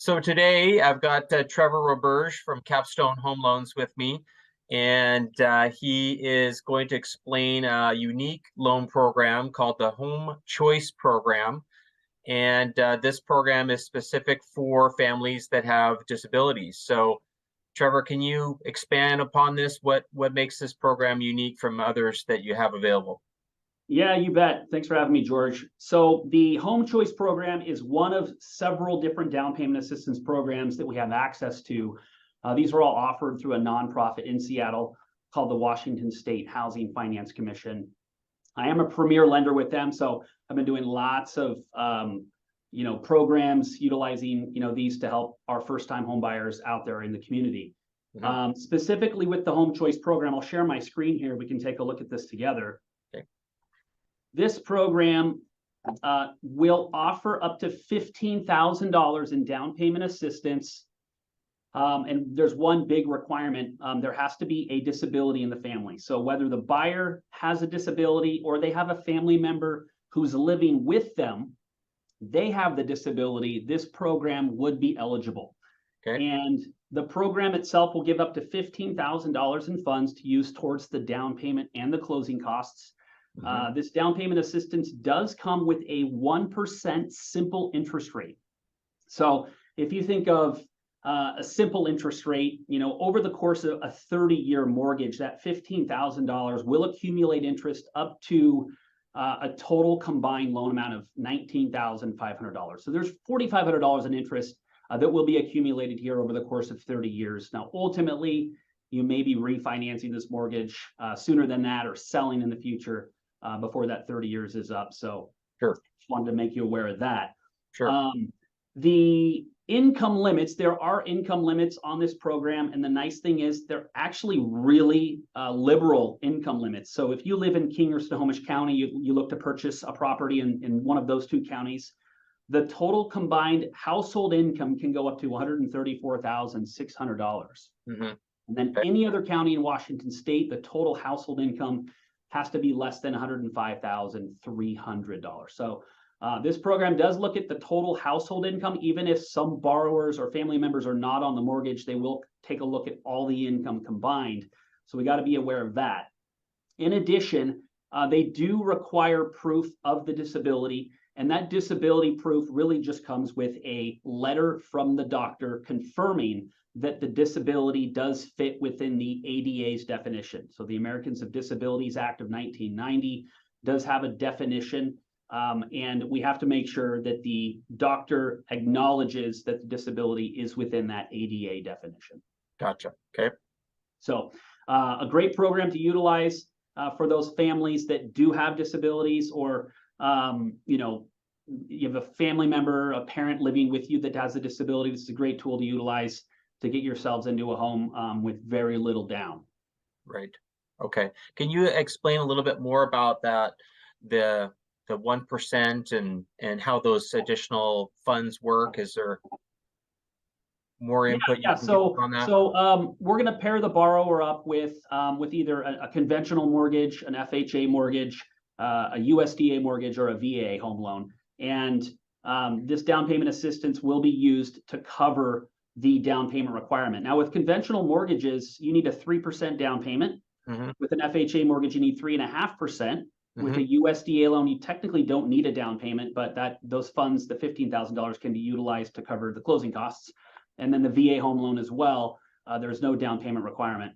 So today I've got Trevor Roberge from Capstone Home Loans with me, and he is going to explain a unique loan program called the Home Choice Program. And this program is specific for families that have disabilities. So Trevor, can you expand upon this? What makes this program unique from others that you have available? Yeah, you bet. Thanks for having me, George. So the Home Choice Program is one of several different down payment assistance programs that we have access to. These are all offered through a nonprofit in Seattle called the Washington State Housing Finance Commission. I am a premier lender with them, so I've been doing lots of programs utilizing these to help our first-time home buyers out there in the community. Specifically with the Home Choice Program, I'll share my screen here. We can take a look at this together. This program will offer up to $15,000 in down payment assistance. And there's one big requirement. There has to be a disability in the family. So whether the buyer has a disability or they have a family member who's living with them, they have the disability, this program would be eligible. Okay. And the program itself will give up to $15,000 in funds to use towards the down payment and the closing costs. This down payment assistance does come with a 1% simple interest rate. So if you think of a simple interest rate, over the course of a 30-year mortgage, that $15,000 will accumulate interest up to a total combined loan amount of $19,500. So there's $4,500 in interest that will be accumulated here over the course of 30 years. Now, ultimately, you may be refinancing this mortgage sooner than that or selling in the future before that 30 years is up. So sure, just wanted to make you aware of that. Sure. The income limits, there are income limits on this program. And the nice thing is they're actually really liberal income limits. So if you live in King or Snohomish County, you look to purchase a property in one of those two counties, the total combined household income can go up to $134,600. And then any other county in Washington State, the total household income has to be less than $105,300. So this program does look at the total household income. Even if some borrowers or family members are not on the mortgage, they will take a look at all the income combined. So we got to be aware of that. In addition, they do require proof of the disability. And that disability proof really just comes with a letter from the doctor confirming that the disability does fit within the ADA's definition. So the Americans with Disabilities Act of 1990 does have a definition, and we have to make sure that the doctor acknowledges that the disability is within that ADA definition. Gotcha. Okay. So a great program to utilize for those families that do have disabilities, or you have a family member, a parent living with you that has a disability. This is a great tool to utilize to get yourselves into a home with very little down. Right. Okay. Can you explain a little bit more about that, the 1% and how those additional funds work? Is there more input? Yeah. So on that? We're going to pair the borrower up with either a conventional mortgage, an FHA mortgage, a USDA mortgage, or a VA home loan. And this down payment assistance will be used to cover the down payment requirement. Now, with conventional mortgages, you need a 3% down payment. With an FHA mortgage, you need 3.5%. With a USDA loan, you technically don't need a down payment, but those funds, the $15,000, can be utilized to cover the closing costs. And then the VA home loan as well, there's no down payment requirement.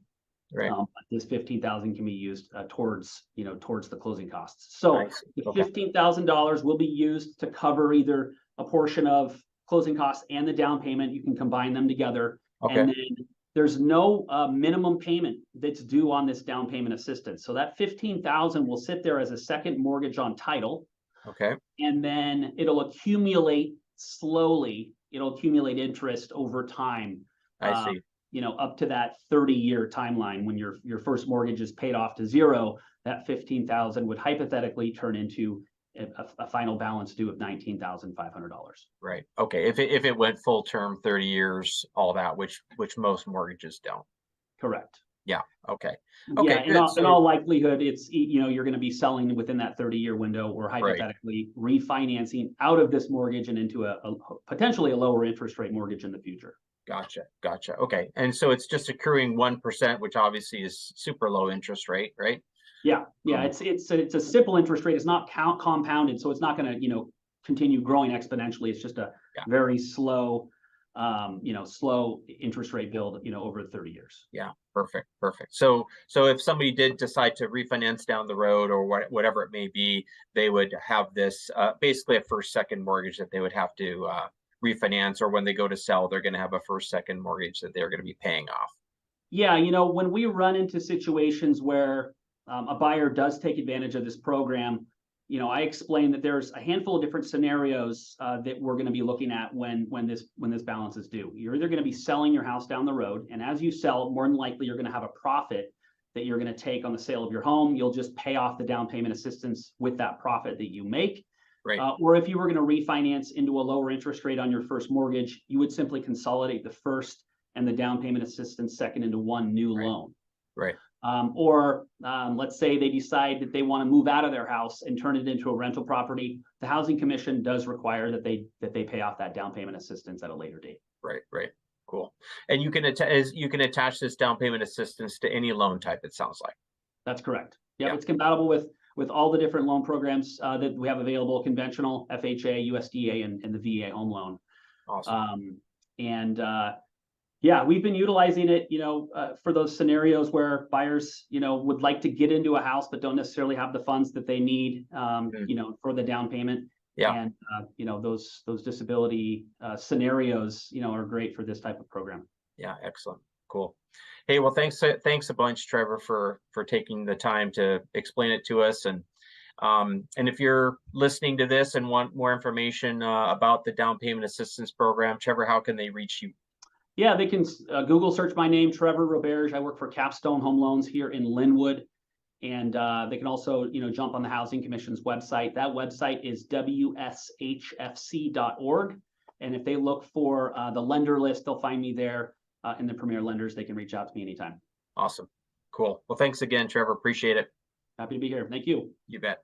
Right. This $15,000 can be used towards the closing costs. So the $15,000 will be used to cover either a portion of closing costs and the down payment. You can combine them together. Okay. And then there's no minimum payment that's due on this down payment assistance. So that $15,000 will sit there as a second mortgage on title. Okay. And then it'll accumulate slowly. It'll accumulate interest over time. I see. Up to that 30-year timeline. When your first mortgage is paid off to zero, that $15,000 would hypothetically turn into a final balance due of $19,500. Right. Okay. If it went full term, 30 years, all that, which most mortgages don't. Correct. Yeah. Okay. Yeah, Okay, good. in all So, likelihood, it's, you're going to be selling within that 30-year window, or right. hypothetically refinancing out of this mortgage and into a potentially a lower interest rate mortgage in the future. Gotcha. Gotcha. Okay. And so it's just accruing 1%, which obviously is super low interest rate, right? Yeah, yeah, Um, it's a simple interest rate. It's not compounded, so it's not going to continue growing exponentially. It's just a yeah. very slow, slow interest rate build, over 30 years. Yeah. Perfect. Perfect. So if somebody did decide to refinance down the road or whatever it may be, they would have this basically a first second mortgage that they would have to refinance, or when they go to sell, they're going to have a first second mortgage that they're going to be paying off. Yeah, when we run into situations where a buyer does take advantage of this program, I explain that there's a handful of different scenarios that we're going to be looking at when this balance is due. You're either going to be selling your house down the road, and as you sell, more than likely you're going to have a profit that you're going to take on the sale of your home. You'll just pay off the down payment assistance with that profit that you make. Right. Or if you were going to refinance into a lower interest rate on your first mortgage, you would simply consolidate the first and the down payment assistance second into one new Right. loan. Right. Or let's say they decide that they want to move out of their house and turn it into a rental property. The Housing Commission does require that they pay off that down payment assistance at a later date. Right. Right. Cool. And you can attach this down payment assistance to any loan type, it sounds like. That's correct. Yeah, Yeah. it's compatible with all the different loan programs that we have available: conventional, FHA, USDA, and the VA home loan. Awesome. Yeah, we've been utilizing it, for those scenarios where buyers, would like to get into a house but don't necessarily have the funds that they need, for the down payment. Yeah. And those disability scenarios, are great for this type of program. Yeah. Excellent. Cool. Hey, well, thanks a bunch, Trevor, for taking the time to explain it to us. And if you're listening to this and want more information about the down payment assistance program, Trevor, how can they reach you? Yeah, they can Google search my name, Trevor Roberge. I work for Capstone Home Loans here in Linwood. And they can also, jump on the Housing Commission's website. That website is wshfc.org. And if they look for the lender list, they'll find me there in the Premier Lenders. They can reach out to me anytime. Awesome. Cool. Well, thanks again, Trevor. Appreciate it. Happy to be here. Thank you. You bet.